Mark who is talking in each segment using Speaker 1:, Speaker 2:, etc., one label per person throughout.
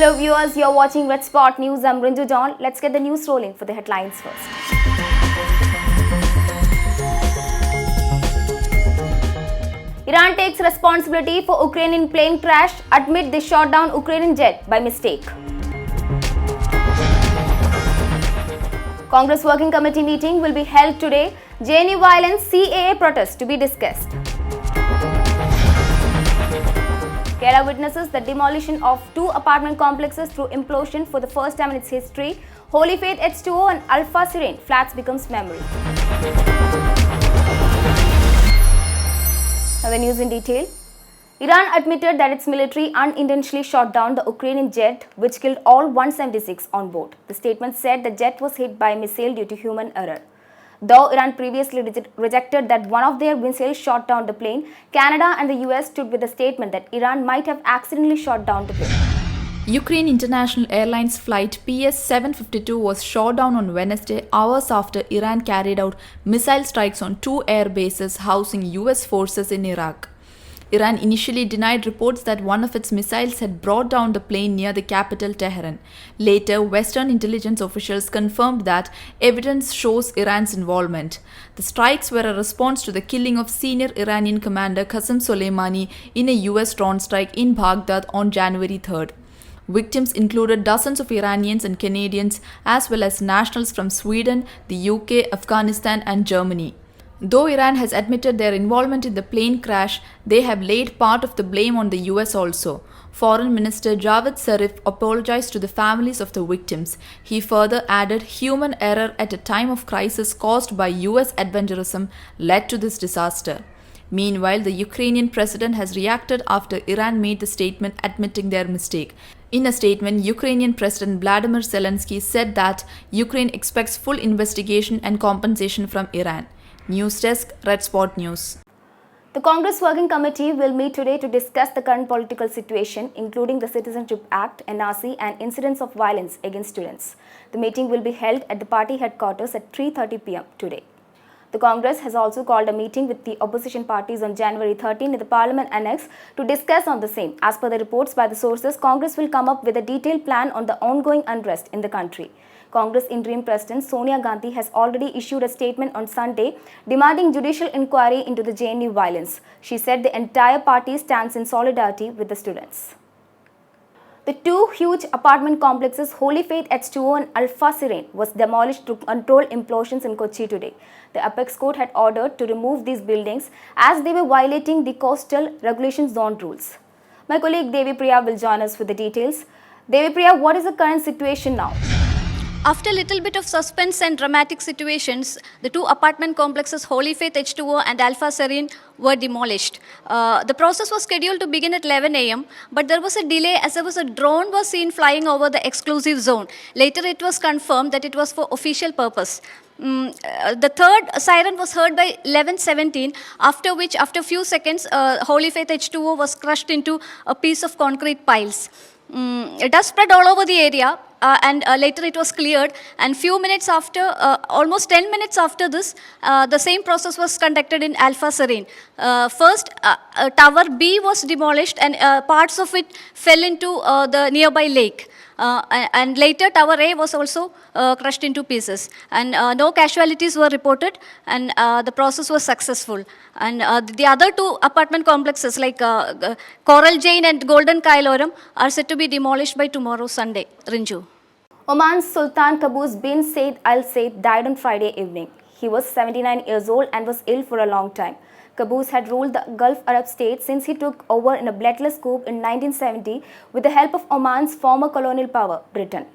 Speaker 1: Hello viewers, you're watching Redspo News. I'm Rinju John. Let's get the news rolling for the headlines first. Iran takes responsibility for Ukrainian plane crash, admit they shot down Ukrainian jet by mistake. Congress Working Committee meeting will be held today. JNU violence, CAA protests to be discussed. Kerala witnesses the demolition of 2 apartment complexes through implosion for the first time in its history. Holy Faith, H2O and Alfa Serene flats becomes memory. Now the news in detail. Iran admitted that its military unintentionally shot down the Ukrainian jet, which killed all 176 on board. The statement said the jet was hit by a missile due to human error. Though Iran previously rejected that one of their missiles shot down the plane, Canada and the US stood with the statement that Iran might have accidentally shot down the plane.
Speaker 2: Ukraine International Airlines flight PS-752 was shot down on Wednesday, hours after Iran carried out missile strikes on 2 air bases housing US forces in Iraq. Iran initially denied reports that one of its missiles had brought down the plane near the capital Tehran. Later, Western intelligence officials confirmed that evidence shows Iran's involvement. The strikes were a response to the killing of senior Iranian commander Qasem Soleimani in a US drone strike in Baghdad on January 3rd. Victims included dozens of Iranians and Canadians, as well as nationals from Sweden, the UK, Afghanistan, and Germany. Though Iran has admitted their involvement in the plane crash, they have laid part of the blame on the US also. Foreign Minister Javad Zarif apologized to the families of the victims. He further added human error at a time of crisis caused by US adventurism led to this disaster. Meanwhile, the Ukrainian president has reacted after Iran made the statement admitting their mistake. In a statement, Ukrainian President Vladimir Zelensky said that Ukraine expects full investigation and compensation from Iran. News Desk, Redspo News.
Speaker 1: The Congress Working Committee will meet today to discuss the current political situation, including the Citizenship Act, NRC, and incidents of violence against students. The meeting will be held at the party headquarters at 3:30 p.m. today. The Congress has also called a meeting with the opposition parties on January 13 in the Parliament Annex to discuss on the same. As per the reports by the sources, Congress will come up with a detailed plan on the ongoing unrest in the country. Congress interim President Sonia Gandhi has already issued a statement on Sunday demanding judicial inquiry into the JNU violence. She said the entire party stands in solidarity with the students. The 2 huge apartment complexes Holy Faith, H2O and Alfa Serene was demolished to control implosions in Kochi today. The Apex Court had ordered to remove these buildings as they were violating the Coastal Regulation Zone rules. My colleague Devi Priya will join us with the details. Devi Priya, what is the current situation now?
Speaker 3: After a little bit of suspense and dramatic situations, the 2 apartment complexes Holy Faith H2O and Alfa Serene were demolished. The process was scheduled to begin at 11 a.m., but there was a delay as there was a drone was seen flying over the exclusive zone. Later it was confirmed that it was for official purpose. The third siren was heard by 11:17, after which, after a few seconds, Holy Faith H2O was crushed into a piece of concrete piles. Dust spread all over the area. And later it was cleared, and few minutes after, almost 10 minutes after this, the same process was conducted in Alfa Serene. First, Tower B was demolished and parts of it fell into the nearby lake. And later Tower A was also crushed into pieces, and no casualties were reported, and the process was successful. And the other 2 apartment complexes like Coral Jane and Golden Kailoram are set to be demolished by tomorrow, Sunday. Rinju.
Speaker 1: Oman's Sultan Qaboos bin Said Al Said died on Friday evening. He was 79 years old and was ill for a long time. Qaboos had ruled the Gulf Arab states since he took over in a bloodless coup in 1970 with the help of Oman's former colonial power, Britain.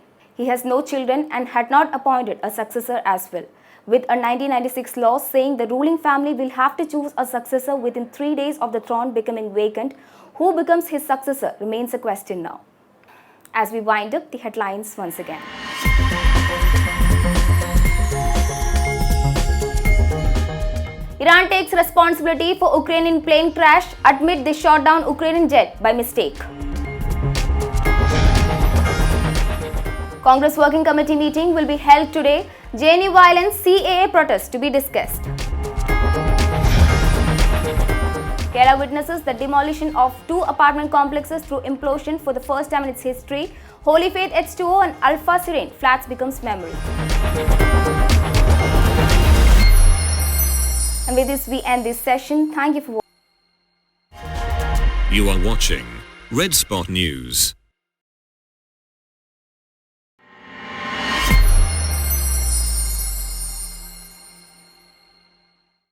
Speaker 1: He has no children and had not appointed a successor as well, with a 1996 law saying the ruling family will have to choose a successor within 3 days of the throne becoming vacant. Who becomes his successor remains a question now. As we wind up the headlines once again. Iran takes responsibility for Ukrainian plane crash, admit they shot down Ukrainian jet by mistake. Congress Working Committee meeting will be held today. JNU violence, CAA protests to be discussed. Kerala witnesses the demolition of 2 apartment complexes through implosion for the first time in its history. Holy Faith, H2O and Alfa Serene flats becomes memory. And with this we end this session. Thank you for watching.
Speaker 4: You are watching Redspo News.